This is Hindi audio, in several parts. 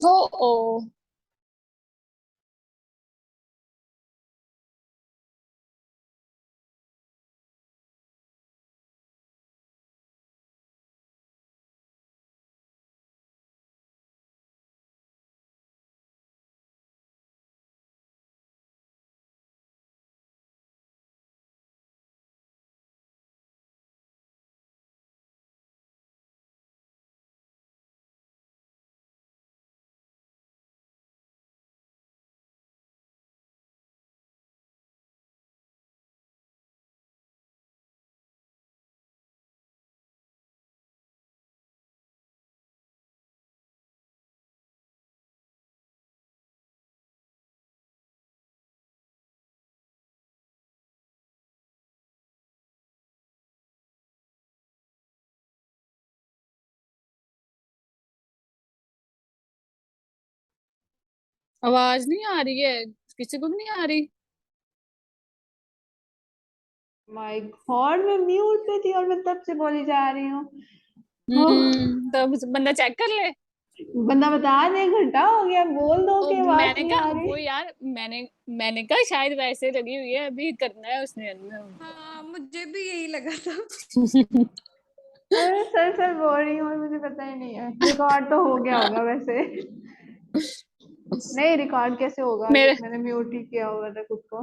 ओ ओ। आवाज नहीं आ रही है, किसी को भी नहीं आ रही। माय गॉड, मैं म्यूट पे थी और मैं तब से बोली जा रही हूँ। ओह, तब बंदा चेक कर ले। बंदा बता दे, घंटा हो गया, बोल दो ओ कि आवाज मैंने नहीं कहा आ रही। वो यार, मैंने कहा शायद वैसे लगी हुई है, अभी करना है उसने। हाँ, मुझे भी यही लगा था। अरे सर सर बोल रही हूँ और मुझे पता ही नहीं है। रिकॉर्ड तो हो गया होगा वैसे। नहीं, रिकॉर्ड कैसे होगा मेरा जब मैंने म्यूट ही किया हुआ था खुद को।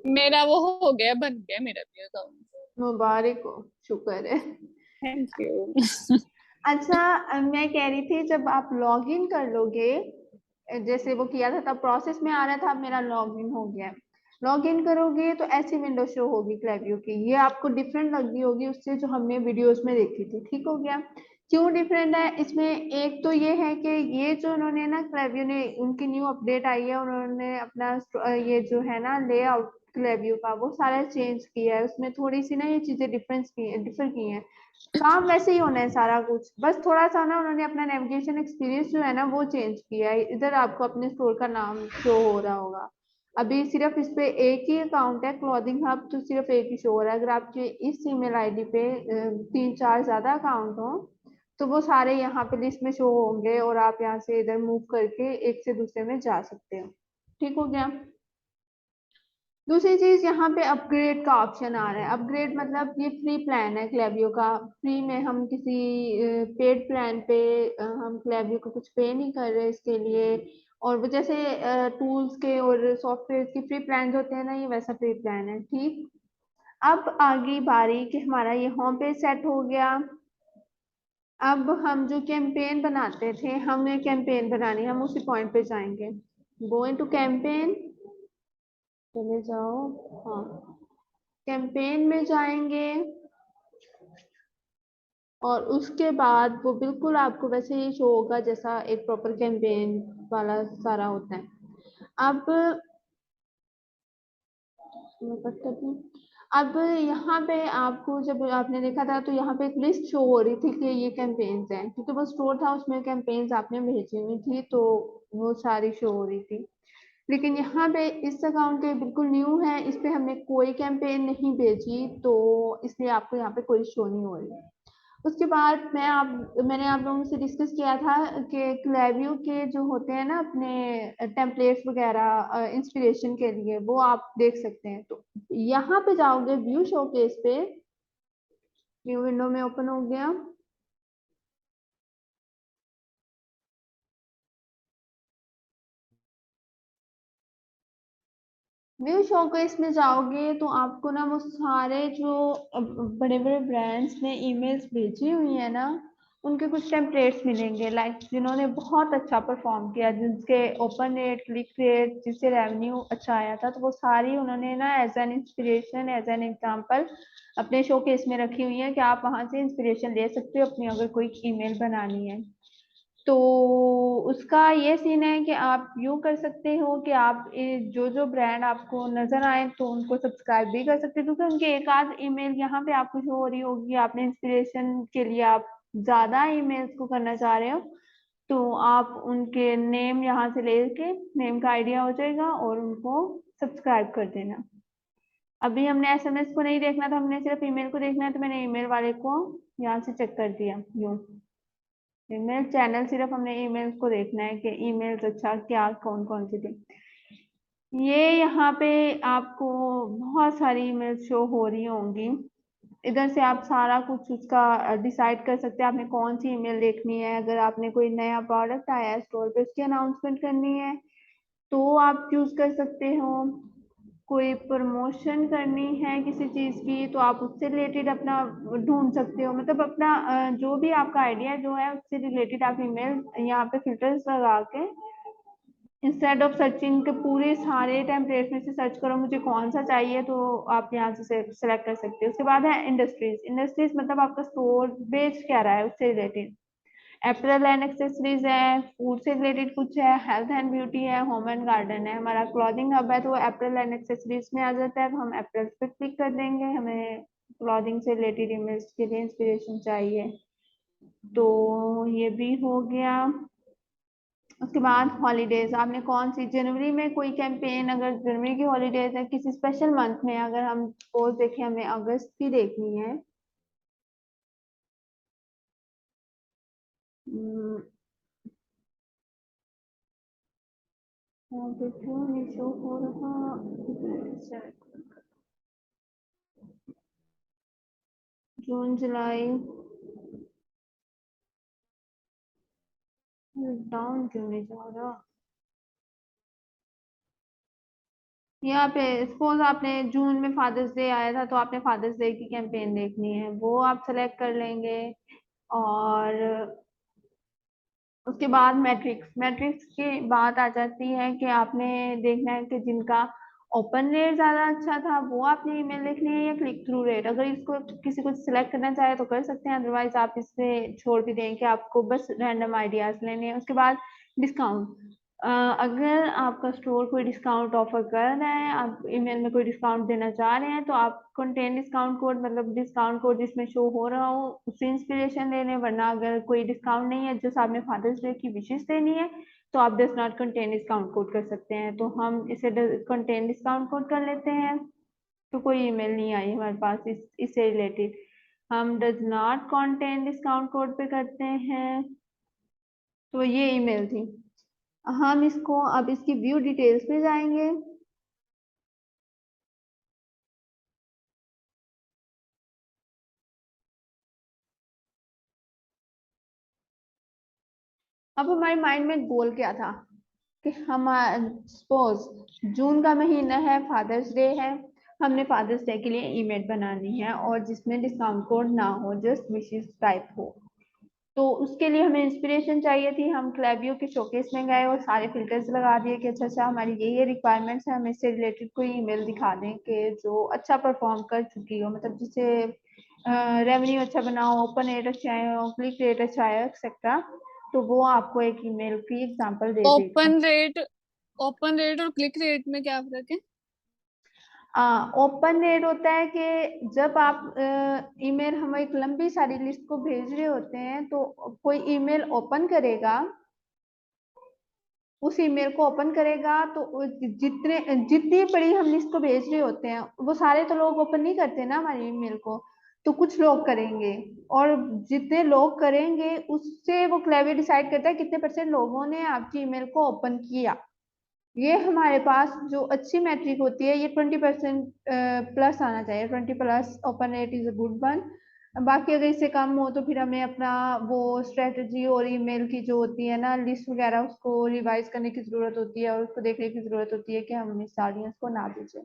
मेरा वो हो गया, बन गया मेरा भी अकाउंट। मुबारक हो, शुक्र है। Thank you. अच्छा, मैं कह रही थी जब आप लॉग इन कर लोगे, जैसे वो किया था तब प्रोसेस में आ रहा था, अब मेरा लॉग इन हो गया। लॉग इन करोगे तो ऐसी विंडो शो होगी क्लेवियो की, ये आपको डिफरेंट लगी होगी उससे जो हमने वीडियोस में देखी थी, ठीक हो गया। क्यों डिफरेंट है इसमें? एक तो ये है कि ये जो उन्होंने ना क्लेवियो ने, उनकी न्यू अपडेट आई है, उन्होंने अपना ये जो है ना लेआउट क्लेवियो का वो सारा चेंज किया है, उसमें थोड़ी सी ना ये चीजें डिफर की हैं। काम वैसे ही होना है सारा कुछ, बस थोड़ा सा ना उन्होंने अपना नेविगेशन एक्सपीरियंस जो है ना वो चेंज किया है। इधर आपको अपने स्टोर का नाम शो हो रहा होगा। अभी सिर्फ इस पे एक ही अकाउंट है क्लॉथिंग हब, तो सिर्फ एक ही शो हो रहा है। अगर आपके इस ईमेल आईडी पे 3-4 ज्यादा अकाउंट हो तो वो सारे यहाँ पे लिस्ट में शो होंगे और आप यहाँ से इधर मूव करके एक से दूसरे में जा सकते हो। ठीक हो गया। दूसरी चीज, यहाँ पे अपग्रेड का ऑप्शन आ रहा है। अपग्रेड मतलब ये फ्री प्लान है क्लेवियो का, फ्री में हम किसी पेड प्लान पे हम क्लेवियो को कुछ पे नहीं कर रहे इसके लिए। और वो जैसे टूल्स के और सॉफ्टवेयर के फ्री प्लान होते हैं ना, ये वैसा फ्री प्लान है, ठीक। अब आगे बारी कि हमारा ये होम पेज सेट हो गया। अब हम जो कैंपेन बनाते थे, हमें कैंपेन बनानी है, हम उसी पॉइंट पे जाएंगे। गो इनटू कैंपेन, चले जाओ। हाँ, कैंपेन में जाएंगे और उसके बाद वो बिल्कुल आपको वैसे ही शो होगा जैसा एक प्रॉपर कैंपेन वाला सारा होता है। अब मैं कट करती हूँ। अब यहाँ पे आपको जब आपने देखा था तो यहाँ पे एक लिस्ट शो हो रही थी कि ये कैंपेन्स हैं, क्योंकि वो स्टोर था उसमें कैंपेन्स आपने भेजी हुई थी तो वो सारी शो हो रही थी। लेकिन यहाँ पे इस अकाउंट के बिल्कुल न्यू है, इस पे हमने कोई कैंपेन नहीं भेजी तो इसलिए आपको यहाँ पे कोई शो नहीं हो रही। उसके बाद मैंने आप लोगों से डिस्कस किया था कि क्लेवियो के जो होते हैं ना अपने टेम्पलेट्स वगैरह इंस्पिरेशन के लिए, वो आप देख सकते हैं। तो यहाँ पे जाओगे व्यू शोकेस पे, न्यू विंडो में ओपन हो गया। व्यू शोकेस में जाओगे तो आपको ना वो सारे जो बड़े बड़े ब्रांड्स ने ईमेल्स भेजी हुई है ना, उनके कुछ टेम्पलेट्स मिलेंगे, लाइक जिन्होंने बहुत अच्छा परफॉर्म किया, जिसके ओपन रेट, क्लिक रेट, जिससे रेवेन्यू अच्छा आया था, तो वो सारी उन्होंने ना as an inspiration, as an example अपने शोकेस में रखी हुई है कि आप वहां से इंस्पिरेशन ले सकते हो अपनी अगर कोई ईमेल बनानी है। तो उसका ये सीन है कि आप यूँ कर सकते हो कि आप जो जो ब्रांड आपको नजर आए तो उनको सब्सक्राइब भी कर सकते हो, क्योंकि उनके एक आध ईमेल यहाँ पे आपको शो हो रही होगी, आपने इंस्पिरेशन के लिए आप ज्यादा ईमेल्स को करना चाह रहे हो, तो आप उनके नेम यहाँ से लेके नेम का आइडिया हो जाएगा और उनको सब्सक्राइब कर देना। अभी हमने एसएमएस को नहीं देखना था, हमने सिर्फ ईमेल को देखना है, तो मैंने ईमेल वाले को यहाँ से चेक कर दिया यूँ। ईमेल चैनल सिर्फ हमने ईमेल को देखना है कि ईमेल अच्छा क्या कौन कौन सी थी। ये यहाँ पे आपको बहुत सारी ईमेल शो हो रही होंगी। इधर से आप सारा कुछ उसका डिसाइड कर सकते हैं आपने कौन सी ईमेल देखनी है। अगर आपने कोई नया प्रोडक्ट आया है स्टोर पे उसकी अनाउंसमेंट करनी है तो आप चूज कर सकते हो। कोई प्रमोशन करनी है किसी चीज की तो आप उससे रिलेटेड अपना ढूंढ सकते हो। मतलब अपना जो भी आपका आइडिया जो है उससे रिलेटेड आप ईमेल यहाँ पे फिल्टर्स लगा के इंस्टेड ऑफ सर्चिंग के पूरे सारे टेम्पलेट में से सर्च करो मुझे कौन सा चाहिए तो आप यहाँ से सेलेक्ट कर सकते हो। उसके बाद है इंडस्ट्रीज। इंडस्ट्रीज मतलब आपका स्टोर बेच क्या रहा है उससे रिलेटेड। एपरल एंड एक्सेसरीज है, फूड से रिलेटेड कुछ है, हेल्थ एंड ब्यूटी है, होम एंड गार्डन है। हमारा क्लॉथिंग हब है तो एपरल एंड एक्सेसरीज में आ जाता है। हम एपरल पे क्लिक कर देंगे। हमें क्लॉथिंग से रिलेटेड इमेज के लिए इंस्पिरेशन चाहिए तो ये भी हो गया। उसके बाद हॉलीडेज आपने कौन सी जनवरी में कोई कैंपेन अगर जनवरी की हॉलीडेज है किसी स्पेशल मंथ में अगर हम सपोज देखें हमें अगस्त की देखनी है यहाँ पे क्यों नहीं शो हो रहा। जून जुलाई डाउन क्यों नहीं जा रहा। यहाँ पे सपोज आपने जून में फादर्स डे आया था तो आपने फादर्स डे की कैंपेन देखनी है वो आप सेलेक्ट कर लेंगे। और उसके बाद मैट्रिक्स। मैट्रिक्स की बात आ जाती है कि आपने देखना है कि जिनका ओपन रेट ज्यादा अच्छा था वो आपने ईमेल लिखनी है या क्लिक थ्रू रेट। अगर इसको किसी को सिलेक्ट करना चाहे तो कर सकते हैं अदरवाइज आप इससे छोड़ भी दें कि आपको बस रैंडम आइडियाज लेने हैं। उसके बाद डिस्काउंट। अगर आपका स्टोर कोई डिस्काउंट ऑफर कर रहा है आप ईमेल में कोई डिस्काउंट देना चाह रहे हैं तो आप कंटेन डिस्काउंट कोड मतलब डिस्काउंट कोड जिसमें शो हो रहा हो उससे इंस्पिरेशन ले लें। वरना अगर कोई डिस्काउंट नहीं है जैसे आपने फादर्स डे की विशेष देनी है तो आप does not contain discount code कर सकते हैं। तो हम इसे कंटेन डिस्काउंट कोड कर लेते हैं। तो कोई ईमेल नहीं आई हमारे पास इससे रिलेटेड। हम does not contain discount code पे करते हैं। तो ये ईमेल थी। हम इसको अब इसकी व्यू डिटेल्स में जाएंगे। अब हमारे माइंड में गोल क्या था कि हम सपोज जून का महीना है फादर्स डे है हमने फादर्स डे के लिए ईमेल बनानी है और जिसमें डिस्काउंट कोड ना हो जस्ट विशेस टाइप हो। तो उसके लिए हमें इंस्पिरेशन चाहिए थी। हम क्लेबियो के शोकेस में गए और सारे फिल्टर्स लगा दिए कि अच्छा हमारी ये रिक्वायरमेंट्स है हमें इससे रिलेटेड कोई ईमेल दिखा दें कि जो अच्छा परफॉर्म कर चुकी हो मतलब जिसे रेवेन्यू अच्छा बना हो ओपन रेट अच्छा आए हो क्लिक रेट अच्छा आए एक्सेट्रा। तो वो आपको एक ईमेल की एग्जांपल दे देगा। ओपन रेट और क्लिक रेट में क्या फर्क है? ओपन रेट होता है कि जब आप ईमेल हम एक लंबी सारी लिस्ट को भेज रहे होते हैं तो कोई ईमेल ओपन करेगा उस ईमेल को ओपन करेगा तो जितनी बड़ी हम लिस्ट को भेज रहे होते हैं वो सारे तो लोग ओपन नहीं करते ना हमारी ईमेल को। तो कुछ लोग करेंगे और जितने लोग करेंगे उससे वो क्लेवियर डिसाइड करता है कितने परसेंट लोगों ने आपकी ईमेल को ओपन किया। ये हमारे पास जो अच्छी मैट्रिक होती है ये 20% प्लस आना चाहिए। 20+ open rate is a good one. बाकी अगर इससे कम हो तो फिर हमें अपना वो स्ट्रेटजी और ईमेल की जो होती है ना लिस्ट वगैरह उसको रिवाइज करने की जरूरत होती है और उसको देखने की जरूरत होती है कि हम इस ऑडियंस को ना भेजें।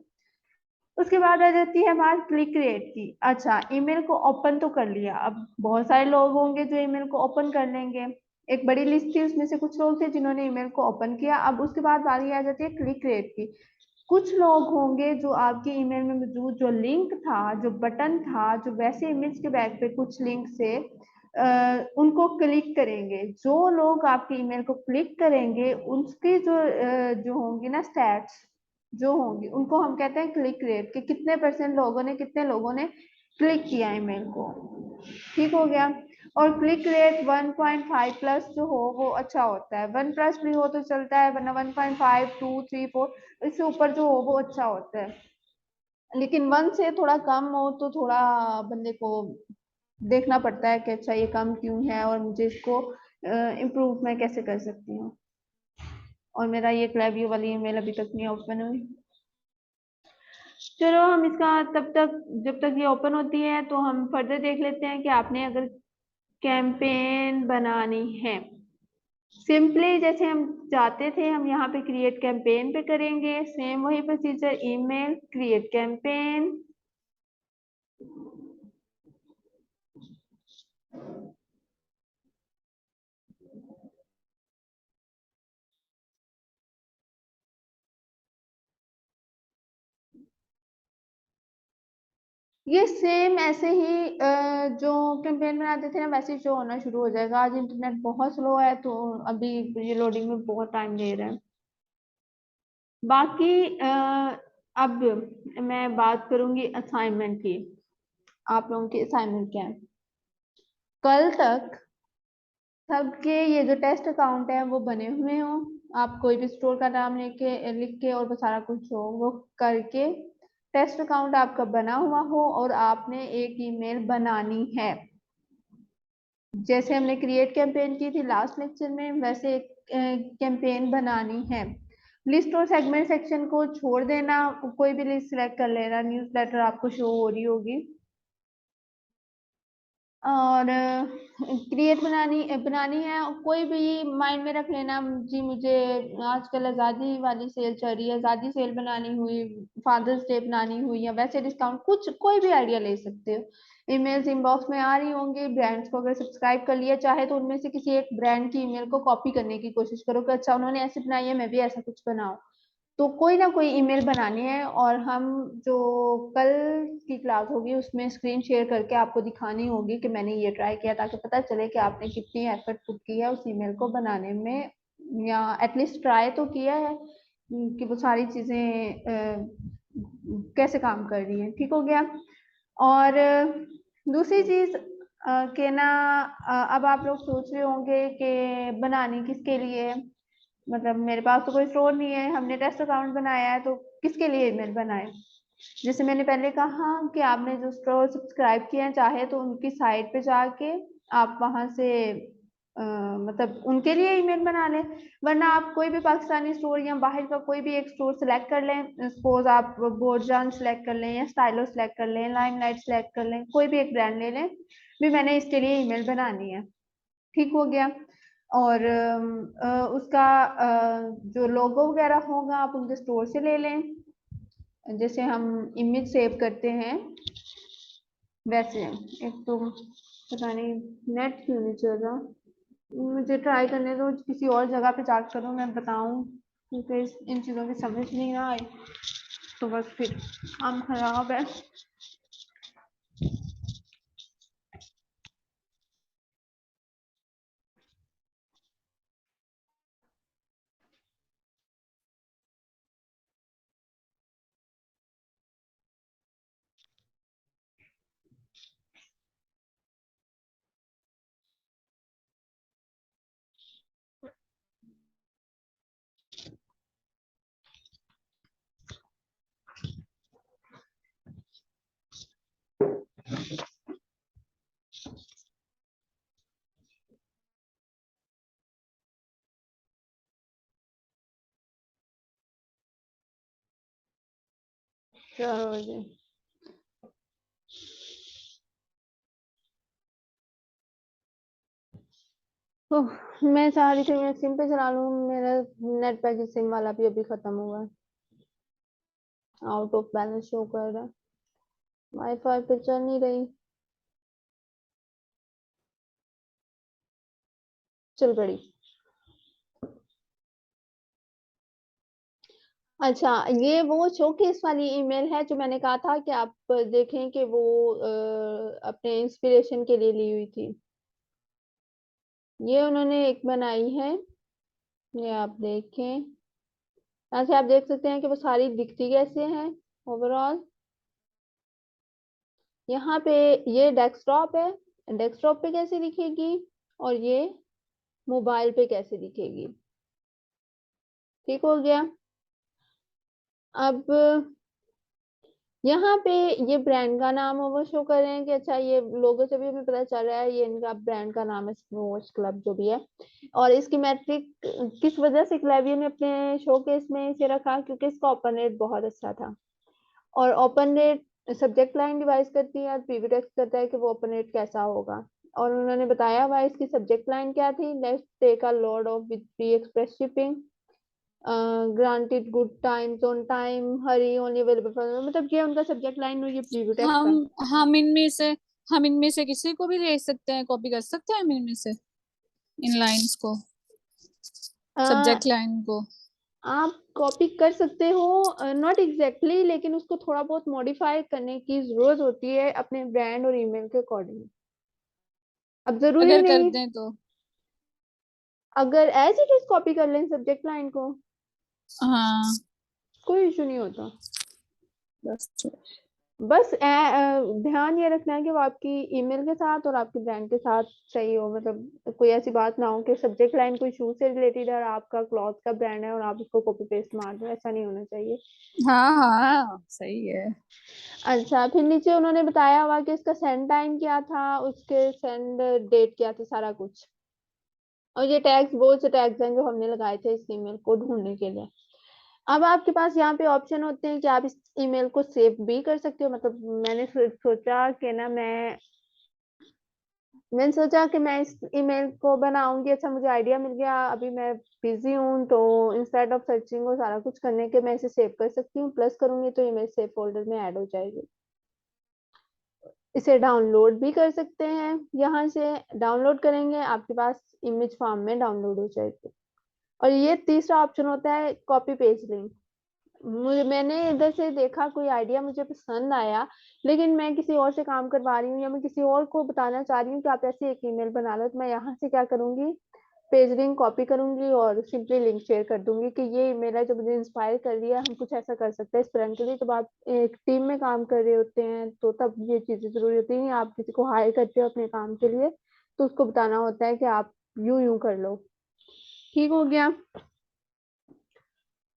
उसके बाद आ जाती है बात क्लिक रेट की। अच्छा ईमेल को ओपन तो कर लिया अब बहुत सारे लोग होंगे जो ईमेल को ओपन कर लेंगे। एक बड़ी लिस्ट थी उसमें से कुछ लोग थे जिन्होंने ईमेल को ओपन किया। अब उसके बाद बारी आ जाती है क्लिक रेट की। कुछ लोग होंगे जो आपकी ईमेल में मौजूद जो लिंक था जो बटन था जो वैसे इमेज के बैक पे कुछ लिंक से उनको क्लिक करेंगे। जो लोग आपकी ईमेल को क्लिक करेंगे उसकी जो होंगी ना स्टैट्स जो होंगी उनको हम कहते हैं क्लिक रेट कि कितने परसेंट लोगों ने कितने लोगों ने क्लिक किया ईमेल को। ठीक हो गया। और क्लिक रेट 1.5 प्लस जो हो वो अच्छा होता है। 1+ भी हो तो चलता है वरना 1.5 2 3 4 इससे ऊपर जो हो वो अच्छा होता है। लेकिन 1 से थोड़ा कम हो तो थोड़ा बंदे को देखना पड़ता है कि अच्छा ये कम क्यों है और मुझे इसको इम्प्रूव मैं कैसे कर सकती हूँ। और मेरा ये क्लेवियो वाली ईमेल अभी तक नहीं ओपन हुई। चलो हम इसका तब तक जब तक ये ओपन होती है तो हम फर्दर देख लेते हैं कि आपने अगर कैंपेन बनानी है, सिंपली जैसे हम जाते थे हम यहाँ पे क्रिएट कैंपेन पे करेंगे, सेम वही प्रोसीजर, ईमेल क्रिएट कैंपेन। ये सेम ऐसे ही जो कैंपेन बनाते थे ना वैसे ही शो होना शुरू हो जाएगा। आज इंटरनेट बहुत स्लो है तो अभी ये लोडिंग में बहुत टाइम ले रहा है। बाकी अब मैं बात करूंगी असाइनमेंट की। आप लोगों की असाइनमेंट क्या है? कल तक सबके ये जो टेस्ट अकाउंट है वो बने हुए हो, आप कोई भी स्टोर का नाम लिख के और वो सारा कुछ हो वो करके टेस्ट अकाउंट आपका बना हुआ हो और आपने एक ईमेल बनानी है। जैसे हमने क्रिएट कैंपेन की थी लास्ट लेक्चर में वैसे एक कैंपेन बनानी है। लिस्ट और सेगमेंट सेक्शन को छोड़ देना, कोई भी लिस्ट सिलेक्ट कर लेना, न्यूज़लेटर आपको शो हो रही होगी। और क्रिएट बनानी है, कोई भी माइंड में रख लेना जी मुझे आजकल आज़ादी वाली सेल चल रही है, आज़ादी सेल बनानी हुई, फादर्स डे बनानी हुई या वैसे डिस्काउंट, कुछ कोई भी आइडिया ले सकते हो। ईमेल्स इनबॉक्स में आ रही होंगी, ब्रांड्स को अगर सब्सक्राइब कर लिया चाहे तो उनमें से किसी एक ब्रांड की ईमेल को कॉपी करने की कोशिश करो कि अच्छा उन्होंने ऐसे बनाई है मैं भी ऐसा कुछ बनाऊं। तो कोई ना कोई ईमेल बनानी है और हम जो कल की क्लास होगी उसमें स्क्रीन शेयर करके आपको दिखानी होगी कि मैंने ये ट्राई किया, ताकि पता चले कि आपने कितनी एफर्ट पुट की है उस ईमेल को बनाने में, या एटलीस्ट ट्राई तो किया है कि वो सारी चीजें कैसे काम कर रही हैं। ठीक हो गया। और दूसरी चीज कि ना अब आप लोग सोच रहे होंगे कि बनानी किसके लिए है, मतलब मेरे पास तो कोई स्टोर नहीं है, हमने टेस्ट अकाउंट बनाया है तो किसके लिए ईमेल बनाए। जैसे मैंने पहले कहा कि आपने जो स्टोर सब्सक्राइब किया है चाहे तो उनकी साइट पे जाके आप वहां से मतलब उनके लिए ईमेल बना लें, वरना आप कोई भी पाकिस्तानी स्टोर या बाहर का कोई भी एक स्टोर सेलेक्ट कर लें। सपोज आप बोरजान सेलेक्ट कर लें या स्टाइलो सेलेक्ट कर लें, लाइमलाइट सेलेक्ट कर लें, कोई भी एक ब्रांड ले लें, भी मैंने इसके लिए ईमेल बनानी है। ठीक हो गया। और उसका जो लोगो वगैरह होगा आप उनके स्टोर से ले लें, जैसे हम इमेज सेव करते हैं वैसे। एक तो पता नहीं नेट क्यों नहीं चल रहा, मुझे ट्राई करने दो, किसी और जगह पे जाकर करूँ मैं बताऊं, क्योंकि इन चीज़ों की समझ नहीं आए तो बस फिर काम खराब है। चलो जी, तो मैं चाह रही थी मैं सिम पे चला लूँ, मेरा नेट पैकेज सिम वाला भी अभी खत्म हुआ है, आउट ऑफ बैलेंस शो कर रहा है, वाईफाई पे चल नहीं रही, चल पड़ी। अच्छा, ये वो शोकेस वाली ईमेल है जो मैंने कहा था कि आप देखें कि वो अपने इंस्पिरेशन के लिए ली हुई थी। ये उन्होंने एक बनाई है, ये आप देखें, ऐसे आप देख सकते हैं कि वो सारी दिखती कैसे हैं ओवरऑल। यहाँ पे ये डेस्कटॉप है, डेस्कटॉप पे कैसे दिखेगी और ये मोबाइल पे कैसे दिखेगी। ठीक हो गया। अब यहाँ पे ये ब्रांड का नाम वो शो कर रहे हैं कि अच्छा ये लोगो से भी हमें पता चल रहा है ये इनका ब्रांड का नाम है स्पोर्ट्स क्लब जो भी है। और इसकी मैट्रिक किस वजह से क्लेवियो ने अपने शोकेस में इसे रखा, क्योंकि इसका ओपन रेट बहुत अच्छा था। और open rate subject line device करती है और पीवी टेक्स्ट करता है कि वो ओपन रेट कैसा होगा। और उन्होंने बताया हुआ इसकी सब्जेक्ट लाइन क्या थी, let's take a load off with free express shipping, granted good times on time, hurry only available for, मतलब ये उनका सब्जेक्ट लाइन और ये प्रीव्यू टेक्स्ट था। हम हम इनमें से हम इनमें से किसी को भी ले सकते हैं, कॉपी कर सकते हैं हम इनमें से इन लाइंस को, अ, सब्जेक्ट लाइन को। आप कॉपी कर सकते हो, नॉट एग्जैक्टली, लेकिन उसको थोड़ा बहुत मॉडिफाई करने की जरूरत होती है अपने ब्रांड और ईमेल के अकॉर्डिंग। अब जरूरी अगर कर नहीं, दें तो। अगर एज इट इज कॉपी कर लें सब्जेक्ट लाइन को, हाँ कोई इशू नहीं होता। बस बस ध्यान ये रखना है कि वो आपकी ईमेल के साथ और आपके ब्रांड के साथ सही हो, मतलब कोई ऐसी बात ना हो कि सब्जेक्ट लाइन कोई शूज से रिलेटेड है और आपका क्लॉथ का ब्रांड है और आप उसको कॉपी पेस्ट मार दो, ऐसा नहीं होना चाहिए। हाँ हाँ सही है। अच्छा, फिर नीचे उन्होंने बताया हुआ कि इसका सेंड टाइम क्या था, उसके सेंड डेट क्या थी, सारा कुछ। और ये टैग्स बहुत से टैग्स हैं जो हमने लगाए थे इस ईमेल को ढूंढने के लिए। अब आपके पास यहाँ पे ऑप्शन होते हैं कि आप इस ईमेल को सेव भी कर सकते हो, मतलब मैंने सोचा कि ना मैंने सोचा कि मैं इस ईमेल को बनाऊंगी, अच्छा मुझे आइडिया मिल गया, अभी मैं बिजी हूँ तो इंस्टेड ऑफ सर्चिंग और सारा कुछ करने के मैं इसे सेव कर सकती हूँ, प्लस करूंगी तो ये मेरे सेव फोल्डर में ऐड हो जाएगी। इसे डाउनलोड भी कर सकते हैं, यहाँ से डाउनलोड करेंगे आपके पास इमेज फॉर्म में डाउनलोड हो जाएगी। और ये तीसरा ऑप्शन होता है कॉपी पेस्ट लिंक। मैंने इधर से देखा, कोई आइडिया मुझे पसंद आया, लेकिन मैं किसी और से काम करवा रही हूँ या मैं किसी और को बताना चाह रही हूँ कि आप ऐसे एक ईमेल बना लो, तो मैं यहाँ से क्या करूंगी, पेज लिंक कॉपी करूंगी और सिंपली लिंक शेयर कर दूंगी कि ये ईमेल है जो मुझे इंस्पायर कर रही है, हम कुछ ऐसा कर सकते हैं इस ब्रांड के लिए। तो आप एक टीम में काम कर रहे होते हैं तो तब ये चीजें जरूरी होती है, आप किसी को हायर करते हो अपने काम के लिए तो उसको बताना होता है कि आप यूं यूं कर लो। ठीक हो गया,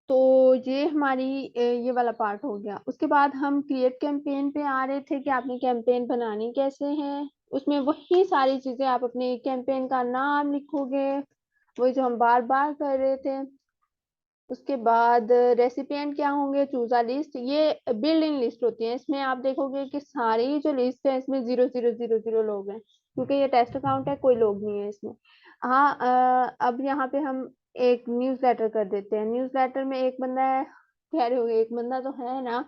तो ये हमारी ये वाला पार्ट हो गया। उसके बाद हम क्रिएट कैंपेन पे आ रहे थे कि आपने कैंपेन बनानी कैसे है। उसमें वही सारी चीजें, आप अपने कैंपेन का नाम लिखोगे, वही जो हम बार बार कर रहे थे। उसके बाद रेसिपिएंट क्या होंगे, चूज अ लिस्ट, ये बिल्ड इन लिस्ट होती है, इसमें आप देखोगे कि सारी जो लिस्ट है इसमें 0 0 0 0 लोग हैं, क्योंकि ये टेस्ट अकाउंट है, कोई लोग नहीं है इसमें। हाँ, अब यहाँ पे हम एक न्यूज लेटर कर देते हैं। न्यूज लेटर में एक बंदा है, कह रहे होंगे एक बंदा तो है ना,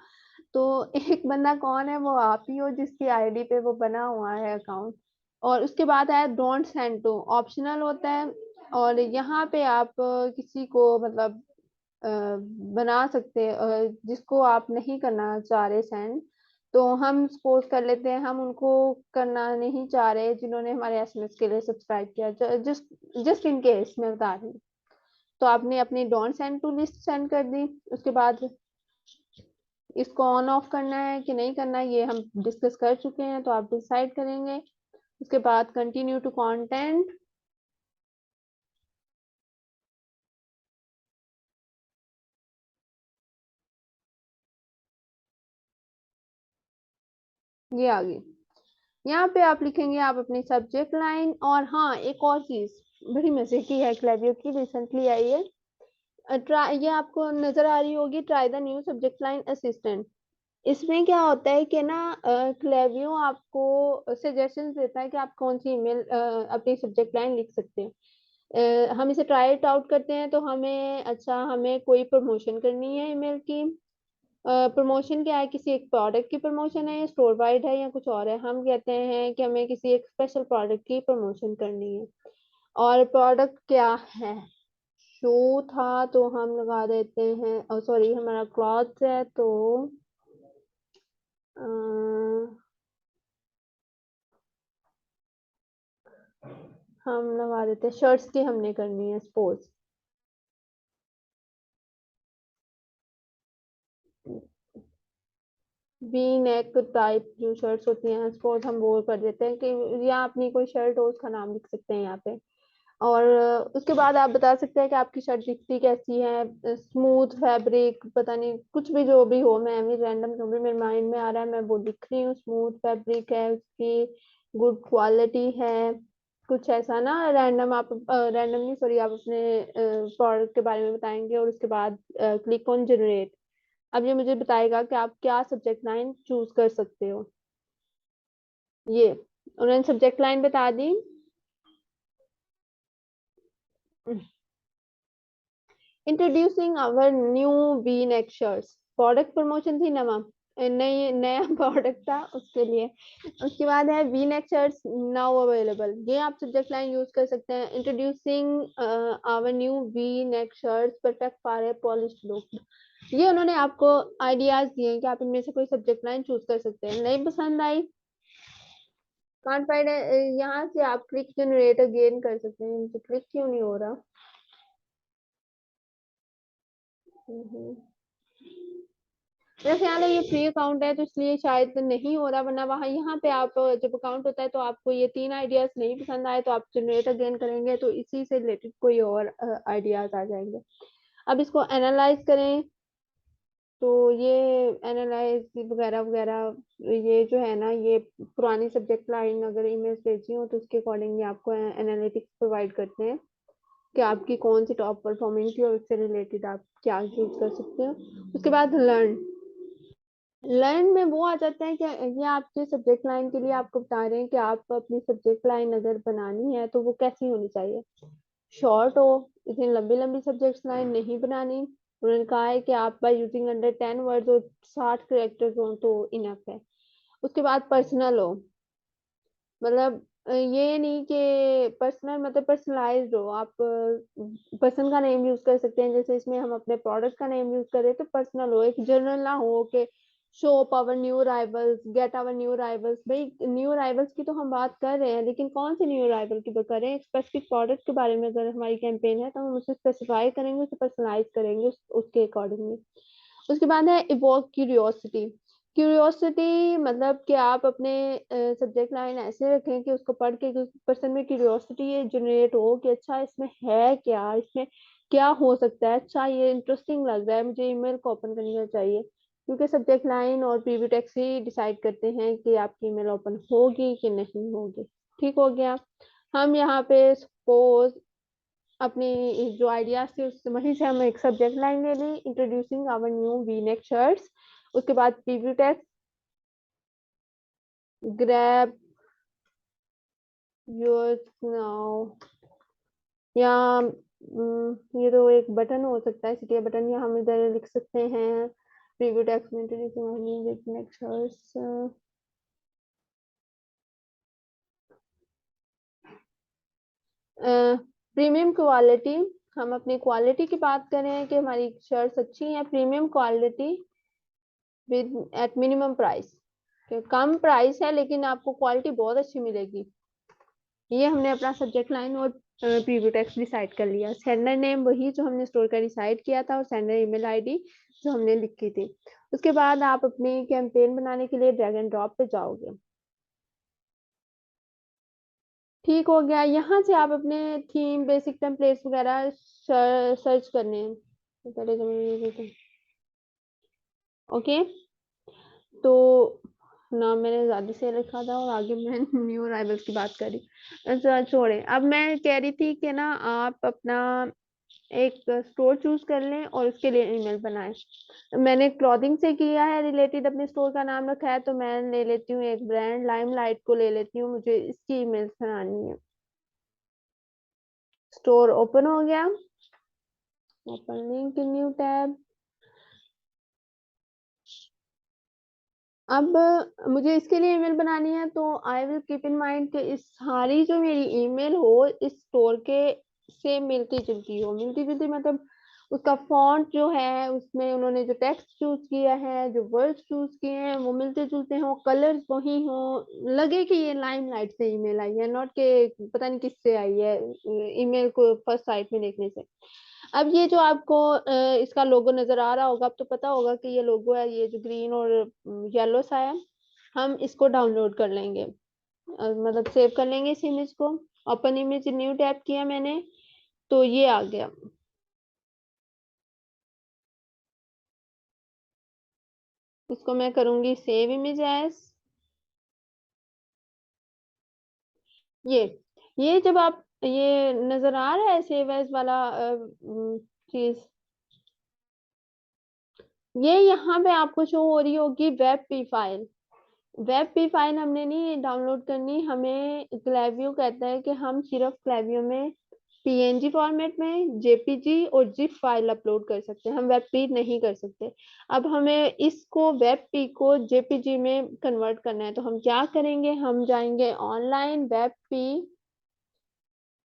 तो एक बंदा कौन है, वो आप ही हो जिसकी आईडी पे वो बना हुआ है अकाउंट। और उसके बाद है डोंट सेंड टू, ऑप्शनल होता है। और यहाँ पे आप किसी को मतलब अ, बना सकते हैं जिसको आप नहीं करना चाह रहे सेंड। तो हम सपोज कर लेते हैं हम उनको करना नहीं चाह रहे जिन्होंने हमारे एसएमएस के लिए सब्सक्राइब किया, जस्ट जस्ट इन केस मैं बता रही हूँ। तो आपने अपनी don't send to list send कर दी। उसके बाद इसको ऑन ऑफ करना है कि नहीं करना है ये हम डिस्कस कर चुके हैं, तो आप डिसाइड करेंगे। उसके बाद कंटिन्यू टू कंटेंट, ये आ गई। यहाँ पे आप लिखेंगे आप अपनी सब्जेक्ट लाइन। और हाँ, एक और चीज बड़ी मजे की है, क्लेवियो की रिसेंटली आई है, ट्राई, ये आपको नजर आ रही होगी, try the new subject line assistant. इसमें क्या होता है कि ना क्लेवियो आपको सजेशंस देता है कि आप कौन सी ईमेल अपनी सब्जेक्ट लाइन लिख सकते हैं। हम इसे ट्राई इट आउट करते हैं तो हमें, अच्छा हमें कोई प्रमोशन करनी है ईमेल की। प्रमोशन क्या है, किसी एक प्रोडक्ट की प्रमोशन है या स्टोर वाइड है या कुछ और है। हम कहते हैं कि हमें किसी एक स्पेशल प्रोडक्ट की प्रमोशन करनी है। और प्रोडक्ट क्या है, शू था तो हम लगा देते हैं, सॉरी हमारा क्लॉथ है तो अ, हम लगा देते हैं शर्ट्स की हमने करनी है सपोज। वी नेक टाइप जो शर्ट्स होती हैं सपोज हम वो कर देते हैं कि, या अपनी कोई शर्ट हो उसका नाम लिख सकते हैं यहाँ पे। और उसके बाद आप बता सकते हैं कि आपकी शर्ट दिखती कैसी है, स्मूथ फैब्रिक, पता नहीं कुछ भी जो भी हो, मैं भी रैंडम जो भी मेरे माइंड में आ रहा है मैं वो लिख रही हूँ। स्मूथ फैब्रिक है उसकी, गुड क्वालिटी है, कुछ ऐसा ना रैंडम। आप रैंडम नहीं, सॉरी, आप अपने प्रोडक्ट के बारे में बताएंगे और उसके बाद क्लिक ऑन जनरेट। अब ये मुझे बताएगा कि आप क्या सब्जेक्ट लाइन चूज कर सकते हो। ये उन्होंने सब्जेक्ट लाइन बता दी। Introducing our new V neck shirts, product promotion थी नवा, नई नया प्रोडक्ट था उसके लिए। उसके बाद है V neck shirts now available, ये आप सब्जेक्ट लाइन यूज कर सकते हैं। Introducing our new V neck shirts perfect for a polished look, ये उन्होंने आपको आइडियाज दिए हैं कि आप इनमें से कोई सब्जेक्ट लाइन चूज कर सकते हैं। नहीं पसंद आई, कांट फाइंड, यहाँ से आप क्लिक जनरेट अगेन कर सकते हैं। मुझे क्लिक क्यों नहीं हो रहा? मेरा ख्याल है ये फ्री अकाउंट है तो इसलिए शायद नहीं हो रहा, वरना वहाँ यहाँ पे आप जब अकाउंट होता है तो आपको ये 3 आइडियाज नहीं पसंद आए तो आप जनरेट अगेन करेंगे तो इसी से रिलेटेड कोई और आइडियाज आ जाएंगे। अब इसको एनालाइज करें तो ये एनालाइज वगैरह वगैरह, ये जो है ना, ये पुरानी सब्जेक्ट लाइन अगर इमेज भेजी हो तो उसके अकॉर्डिंग आपको एनालिटिक्स प्रोवाइड करते हैं कि आपकी कौन सी टॉप परफॉर्मिंग थी और उससे रिलेटेड आप क्या यूज कर सकते हो। उसके बाद लर्न में वो आ जाता है कि ये आपके सब्जेक्ट लाइन के लिए आपको बता रहे हैं कि आप अपनी सब्जेक्ट लाइन अगर बनानी है तो वो कैसी होनी चाहिए। शॉर्ट हो, इतनी लंबी लंबी सब्जेक्ट लाइन नहीं बनानी। उन्होंने कहा है कि आप बाय यूजिंग अंडर 10 वर्ड्स और 60 कैरेक्टर्स हो तो इनफ है। उसके बाद पर्सनल हो, मतलब ये नहीं कि पर्सनल मतलब पर्सनलाइज्ड हो। आप पर्सन का नेम यूज कर सकते हैं, जैसे इसमें हम अपने प्रोडक्ट का नेम यूज करें तो पर्सनल हो, एक जनरल ना हो कि show up our new rivals, get our new rivals. भाई न्यू राइवल्स की तो हम बात कर रहे हैं लेकिन कौन से न्यू राइवल की बात कर रहे हैं? स्पेसिफिक प्रोडक्ट के बारे में अगर हमारी कैंपेन है तो हम उसे स्पेसिफाई करेंगे, उसे पर्सनलाइज करेंगे उसके अकॉर्डिंगली। उसके बाद है इवोक क्यूरियोसिटी। क्यूरियोसिटी मतलब कि आप अपने सब्जेक्ट लाइन ऐसे रखें कि उसको पढ़ के पर्सन में क्यूरियोसिटी ये जनरेट हो कि अच्छा इसमें है क्या, इसमें क्या हो सकता है, अच्छा ये इंटरेस्टिंग लग रहा है, मुझे ईमेल को ओपन करना चाहिए। क्योंकि सब्जेक्ट लाइन और प्रीव्यू टेक्स्ट ही डिसाइड करते हैं कि आपकी ईमेल ओपन होगी कि नहीं होगी। ठीक हो गया। हम यहाँ पे सपोज अपनी जो आइडियाज थे उससे वहीं से हम एक सब्जेक्ट लाइन ले ली, introducing our new V neck shirts. उसके बाद preview text, grab yours now, या ये तो एक बटन हो सकता है, सिटी बटन, या हम इधर लिख सकते हैं प्रीव्यू टेक्स्ट में introducing our new V neck shirts. Premium quality, हम अपनी क्वालिटी की बात करें कि हमारी शर्ट्स अच्छी हैं, premium quality with at minimum price, come price है लेकिन आपको क्वालिटी बहुत अच्छी मिलेगी। ये हमने अपना सब्जेक्ट लाइन और प्रीव्यू टेक्स्ट डिसाइड कर लिया। सेंडर नेम वही जो हमने स्टोर का डिसाइड किया था और सेंडर ईमेल आईडी जो हमने लिखी थी। उसके बाद आप अपनी कैंपेन बनाने के लिए ड्रैग एंड ड्रॉप पे जाओगे। ठीक हो गया। यहाँ से आप अपने थीम, बेसिक टेम्पलेट्स वगैरह सर्च करने हैं। ओके, तो नाम मैंने ज्यादा से लिखा था और आगे मैं न्यू अराइवल्स की बात करी। अच्छा छोड़े, अब मैं कह रही थी कि ना आप अपना एक स्टोर चूज कर लें और उसके लिए ईमेल बनाएं। मैंने क्लॉथिंग से किया है रिलेटेड, अपने स्टोर का नाम रखा है, तो मैं ले लेती हूँ एक ब्रांड लाइमलाइट को ले लेती हूँ, मुझे इसकी ईमेल बनानी है। स्टोर ओपन हो गया, open link in new tab. अब मुझे इसके लिए ईमेल बनानी है तो I will keep in mind कि इस सारी जो मेरी ईमेल हो इस स्टोर के से मिलती जुलती हो। मिलती जुलती मतलब उसका फॉन्ट जो है उसमें उन्होंने जो टेक्स्ट चूज किया है, जो वर्ड्स चूज किए हैं वो मिलते जुलते हो, कलर्स वही हो, लगे कि ये लाइमलाइट से ईमेल आई है, नॉट के पता नहीं किससे आई है ईमेल को फर्स्ट साइट में देखने से। अब ये जो आपको इसका लोगो नजर आ रहा होगा, अब तो पता होगा कि ये लोगो है, ये जो ग्रीन और येलो सा है, हम इसको डाउनलोड कर लेंगे, मतलब सेव कर लेंगे इस इमेज को ओपन इमेज न्यू टैप किया मैंने तो ये आ गया। इसको मैं करूंगी सेव इमेज एज। ये जब आप ये नजर आ रहा है सेव एज वाला चीज, ये यहाँ पे आपको शो हो रही होगी web P file. Web P file हमने नहीं डाउनलोड करनी, हमें क्लेवियो कहता है कि हम सिर्फ क्लेवियो में पीएनजी फॉर्मेट में जेपीजी और जिप फाइल अपलोड कर सकते हैं, हम वेब पी नहीं कर सकते। अब हमें इसको वेब पी को जेपीजी में कन्वर्ट करना है, तो हम क्या करेंगे, हम जाएंगे online WebP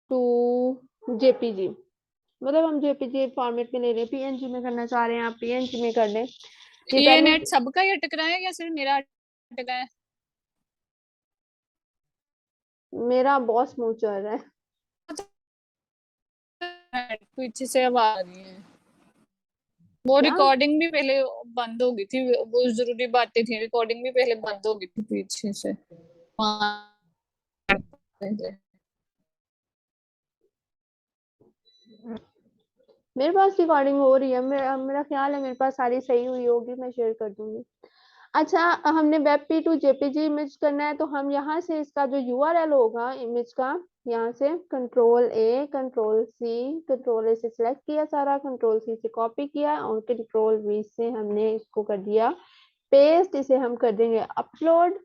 to JPG, मतलब हम जेपीजी फॉर्मेट में ले रहे हैं, पीएनजी में करना चाह रहे हैं आप पीएनजी में कर लें। ये ये पहले नेट सबका ही अटक रहा है या सिर्फ मेरा अटका है? मेरा बहुत स्मूथ चल रहा है। पीछे से आवाज आ रही है। वो क्या रिकॉर्डिंग भी पहले बंद हो गई थी, वो जरूरी बातें थी, रिकॉर्डिंग भी पहले बंद हो गई थी पीछे से। मेरे पास रिकॉर्डिंग हो रही है, मेरा ख्याल है मेरे पास सारी सही हुई होगी, मैं शेयर कर दूंगी। अच्छा, हमने WebP to JPG image करना है, तो हम यहाँ से इसका जो यूआरएल होगा इमेज का, यहाँ से कंट्रोल ए कंट्रोल ए से सिलेक्ट किया सारा, कंट्रोल सी से कॉपी किया और कंट्रोल वी से हमने इसको कर दिया पेस्ट। इसे हम कर देंगे अपलोड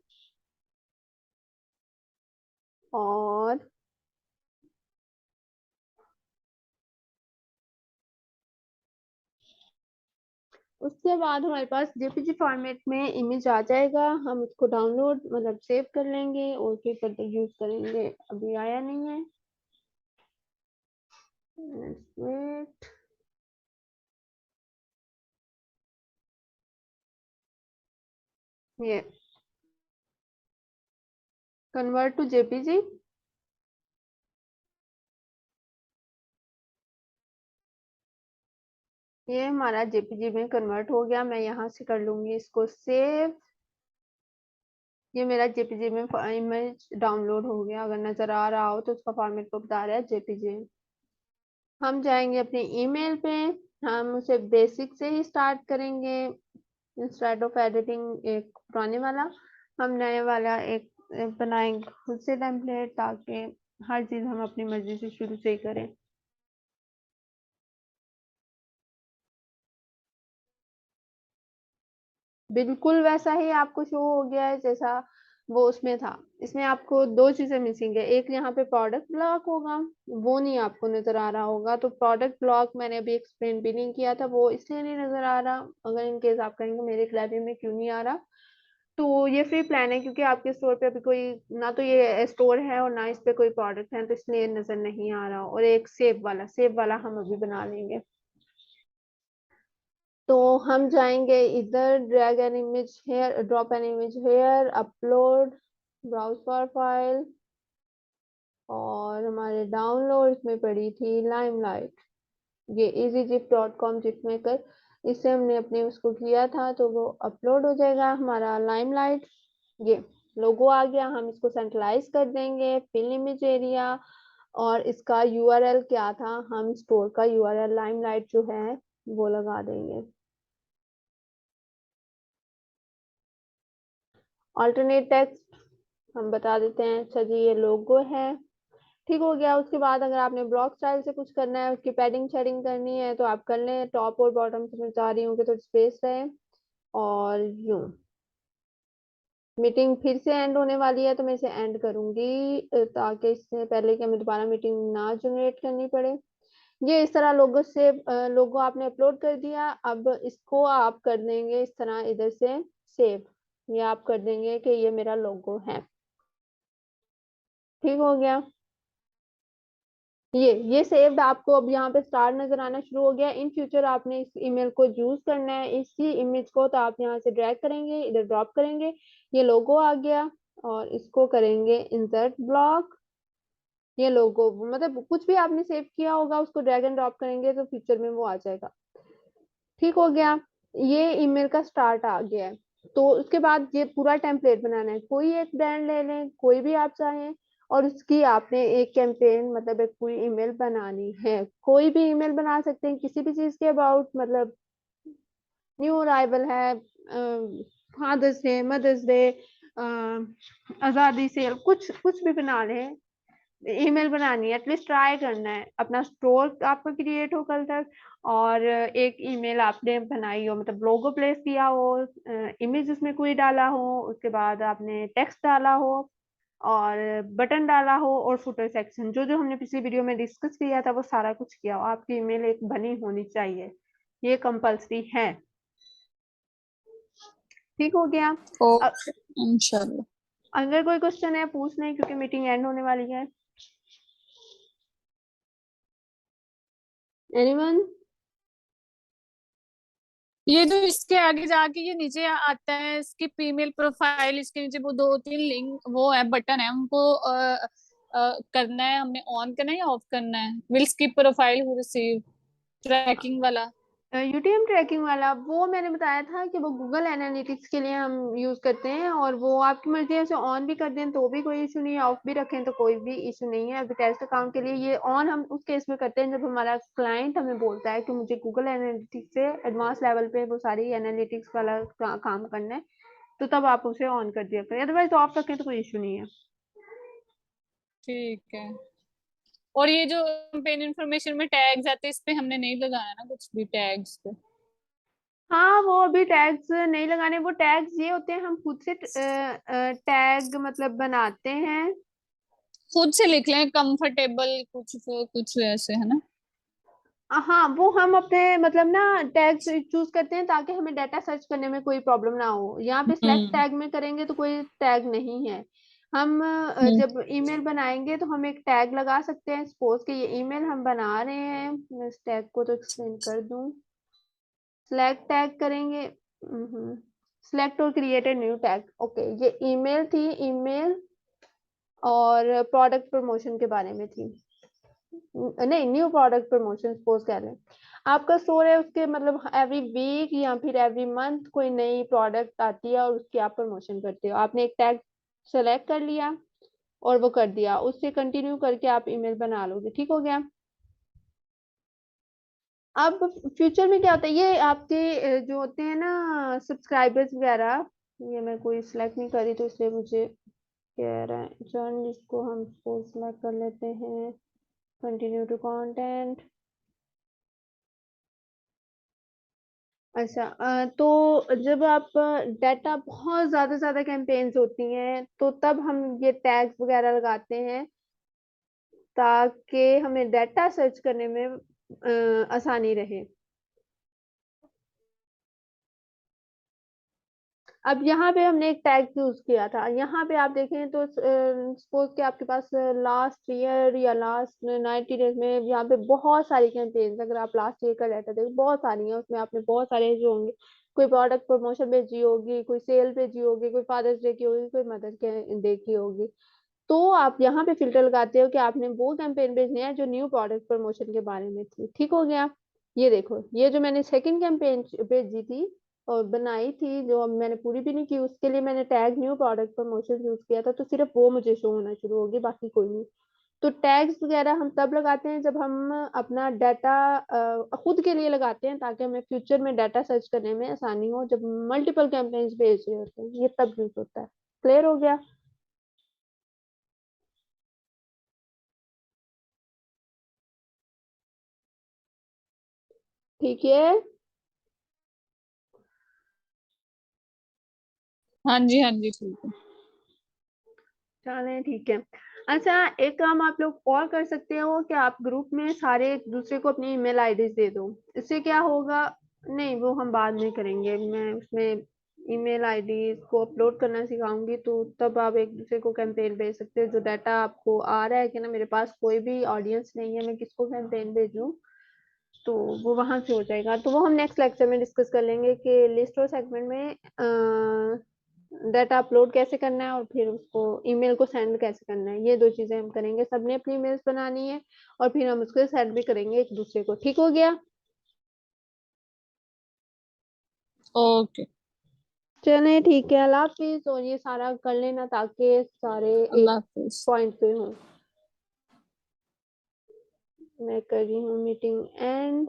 और उसके बाद हमारे पास जेपीजी फॉर्मेट में इमेज आ जाएगा, हम उसको डाउनलोड मतलब सेव कर लेंगे और फिर फर्दर यूज करेंगे। अभी आया नहीं है, वेट। ये कन्वर्ट टू जेपीजी, ये हमारा जेपीजी में कन्वर्ट हो गया। मैं यहाँ से कर लूंगी इसको सेव। ये मेरा जेपीजी में इमेज डाउनलोड हो गया, अगर नजर आ रहा हो तो उसका फॉर्मेट को बता रहा है जेपीजी। हम जाएंगे अपने ईमेल पे, हम उसे बेसिक से ही स्टार्ट करेंगे इंस्टेड ऑफ एडिटिंग एक पुराने वाला, हम नए वाला एक बनाएंगे खुद से टेम्पलेट, ताकि हर चीज हम अपनी मर्जी से शुरू से ही करें। बिल्कुल वैसा ही आपको शो हो गया है जैसा वो उसमें था। इसमें आपको दो चीजें मिसिंग है, एक यहाँ पे प्रोडक्ट ब्लॉक होगा, वो नहीं आपको नजर आ रहा होगा। तो प्रोडक्ट ब्लॉक मैंने अभी एक्सप्लेन भी नहीं किया था, वो इसलिए नहीं नजर आ रहा। अगर इन केस आप कहेंगे मेरे क्लैबी में क्यों नहीं आ रहा, तो ये फ्री प्लान है, क्योंकि आपके स्टोर पे अभी कोई ना तो ये स्टोर है और ना इस पे कोई प्रोडक्ट है, तो इसलिए नजर नहीं आ रहा। और एक सेव वाला हम अभी बना लेंगे। तो हम जाएंगे इधर, drag an image here, drop an image here, upload, browse for file, और हमारे डाउनलोड्स में पड़ी थी लाइमलाइट, ये easyzip.com जिप मेकर, इससे हमने अपने उसको किया था, तो वो अपलोड हो जाएगा हमारा लाइमलाइट। ये लोगो आ गया, हम इसको सेंट्रलाइज कर देंगे, फिल इमेज एरिया, और इसका यूआरएल क्या था, हम स्टोर का यूआरएल लाइमलाइट जो है वो लगा देंगे। अल्टरनेट टेक्स्ट हम बता देते हैं, अच्छा जी ये लोगो है, ठीक हो गया। उसके बाद अगर आपने ब्लॉक स्टाइल से कुछ करना है, उसकी पैडिंग शेडिंग करनी है तो आप कर लें, टॉप और बॉटम से मैं चाह रही हूँ कि थोड़ी स्पेस रहे। और यूं मीटिंग फिर से एंड होने वाली है, तो मैं इसे एंड करूंगी ताकि इससे पहले कि हमें दोबारा मीटिंग ना जनरेट करनी पड़े। ये इस तरह लोगो से लोगो आपने अपलोड कर दिया, अब इसको आप कर देंगे इस तरह इधर से सेव, ये आप कर देंगे कि ये मेरा लोगो है। ठीक हो गया, ये सेव्ड आपको अब यहाँ पे स्टार नजर आना शुरू हो गया। इन फ्यूचर आपने इस ईमेल को यूज करना है, इसी इमेज को, तो आप यहाँ से ड्रैग करेंगे, इधर ड्रॉप करेंगे, ये लोगो आ गया, और इसको करेंगे इंसर्ट ब्लॉक। ये लोगो मतलब कुछ भी आपने सेव किया होगा उसको ड्रैग एंड ड्रॉप करेंगे तो फ्यूचर में वो आ जाएगा। ठीक हो गया, ये ईमेल का स्टार्ट आ गया है। तो उसके बाद ये पूरा टेम्पलेट बनाना है, कोई एक ब्रांड ले लें, कोई भी आप चाहें, और उसकी आपने एक कैंपेन मतलब एक पूरी ईमेल बनानी है। कोई भी ईमेल बना सकते हैं किसी भी चीज के अबाउट, मतलब न्यू अराइवल है, फादर्स डे, मदर्स डे, आजादी सेल, कुछ कुछ भी बना लें। ईमेल बनानी है, एटलीस्ट ट्राई करना है। अपना स्टोर आपका क्रिएट हो कल तक, और एक ईमेल आपने बनाई हो, मतलब लोगो प्लेस किया हो, इमेज उसमें कोई डाला हो, उसके बाद आपने टेक्स्ट डाला हो और बटन डाला हो, और फुटर सेक्शन जो जो हमने पिछली वीडियो में डिस्कस किया था वो सारा कुछ किया हो। आपकी ईमेल एक बनी होनी चाहिए, ये कंपल्सरी है। ठीक हो गया। ओके इंशाल्लाह। अगर कोई क्वेश्चन है पूछ लें, क्योंकि मीटिंग एंड होने वाली है। एनीवन? ये जो इसके आगे जाके ये नीचे आता है इसकी फीमेल प्रोफाइल, इसके नीचे वो 2-3 लिंक वो है बटन है, उनको करना है, हमने ऑन करना है या ऑफ करना है? Will skip profile who receive tracking वाला। यूटीएम ट्रैकिंग वाला वो मैंने बताया था कि वो गूगल एनालिटिक्स के लिए हम यूज करते हैं, और वो आपकी मर्जी है, उसे ऑन भी कर दें तो भी कोई इशू नहीं है, ऑफ भी रखें तो कोई भी इशू नहीं है। अभी टेस्ट अकाउंट के लिए ये ऑन हम उस केस में करते हैं जब हमारा क्लाइंट हमें बोलता है कि मुझे गूगल एनालिटिक्स से एडवांस लेवल पे वो सारी एनालिटिक्स वाला काम करना है, तो तब आप उसे ऑन कर दिया करें, अदरवाइज ऑफ रखें तो कोई इशू नहीं है। ठीक है। और ये जो कैंपेन इन्फॉर्मेशन में टैग्स आते हैं, इस पे हमने नहीं लगाया ना कुछ भी टैग्स पे? हाँ, वो अभी टैग्स नहीं लगाने। वो टैग्स ये होते हैं, हम खुद से टैग मतलब बनाते हैं। खुद से लिख लें कंफर्टेबल कुछ कुछ ऐसे, है ना? हाँ, वो हम अपने मतलब ना टैग चूज करते हैं ताकि हमें डाटा सर्च करने में कोई प्रॉब्लम ना हो। यहाँ पे सिलेक्ट हम्म। टैग में करेंगे तो कोई टैग नहीं है। हम हम्म। जब ईमेल बनाएंगे तो हम एक टैग लगा सकते हैं। सपोज कि ये ईमेल हम बना रहे हैं, मैं इस टैग को तो एक्सप्लेन कर दूं। सिलेक्ट टैग करेंगे, सिलेक्ट और क्रिएट न्यू टैग। ओके, ये ईमेल थी, ईमेल और प्रोडक्ट प्रमोशन के बारे में थी। नहीं, न्यू प्रोडक्ट प्रमोशन सपोज कह लें। आपका स्टोर है, उसके मतलब एवरी वीक या फिर एवरी मंथ कोई नई प्रोडक्ट आती है और उसकी आप प्रमोशन करते हो। आपने एक टैग सेलेक्ट कर लिया और वो कर दिया, उससे कंटिन्यू करके आप ईमेल बना लोगे। ठीक हो गया। अब फ्यूचर में क्या होता है, ये आपके जो होते हैं ना सब्सक्राइबर्स वगैरह, ये मैं कोई सिलेक्ट नहीं करी तो इसलिए मुझे कह रहा है जर्न, इसको हम सिलेक्ट कर लेते हैं। Continue to content. अच्छा, तो जब आप डाटा बहुत ज्यादा कैंपेन्स होती हैं तो तब हम ये टैग्स वगैरह लगाते हैं ताकि हमें डाटा सर्च करने में आसानी रहे। अब यहाँ पे हमने एक टैग यूज किया था। यहाँ पे आप देखें तो सपोज कि आपके पास लास्ट ईयर या लास्ट 90 डेज में यहाँ पे बहुत सारी कैंपेन्स, अगर आप लास्ट ईयर का डाटा देखें बहुत सारी हैं, उसमें आपने बहुत सारे जो होंगे, कोई प्रोडक्ट प्रमोशन भेजी होगी, कोई सेल भेजी होगी, कोई फादर्स डे की होगी, कोई मदर के डे की होगी। तो आप यहाँ पे फिल्टर लगाते हो कि आपने वो कैंपेन भेजनी है जो न्यू प्रोडक्ट प्रमोशन के बारे में थी। ठीक हो गया। ये देखो, ये जो मैंने सेकंड कैंपेन भेजी थी और बनाई थी, जो अब मैंने पूरी भी नहीं की, उसके लिए मैंने tag new product promotion use किया था, तो सिर्फ वो मुझे शो होना शुरू होगी, बाकी कोई नहीं। तो टैग्स वगैरह हम तब लगाते हैं जब हम अपना डाटा खुद के लिए लगाते हैं ताकि हमें फ्यूचर में डाटा सर्च करने में आसानी हो जब मल्टीपल कैंपेन्स भेज रहे होते हैं, ये तब यूज होता है। क्लियर हो गया? ठीक है। हाँ जी, हाँ जी, ठीक है। चलें, ठीक है। अच्छा, एक काम आप लोग और कर सकते हो कि आप ग्रुप में सारे एक दूसरे को अपनी ईमेल आईडी दे दो। इससे क्या होगा, नहीं वो हम बाद में करेंगे, मैं उसमें ईमेल आईडी को अपलोड करना सिखाऊंगी, तो तब आप एक दूसरे को कैंपेन भेज सकते हो। जो डाटा आपको आ रहा है कि ना मेरे पास कोई भी ऑडियंस नहीं है, मैं किसको कैंपेन भेजूं, तो वो वहां से हो जाएगा। तो वो हम नेक्स्ट लेक्चर में डिस्कस कर लेंगे कि लिस्ट और सेगमेंट में डाटा अपलोड कैसे करना है और फिर उसको ईमेल को सेंड कैसे करना है। ये दो चीजें हम करेंगे। सबने अपनी ईमेल्स बनानी है और फिर हम उसको सेंड भी करेंगे एक दूसरे को। ठीक हो गया? ओके। चले ठीक है, अल्लाह हाफिज। और ये सारा कर लेना ताकि सारे अल्लाह एक हाफिज। पॉइंट पे हों। मैं कर रही हूँ मीटिंग एंड।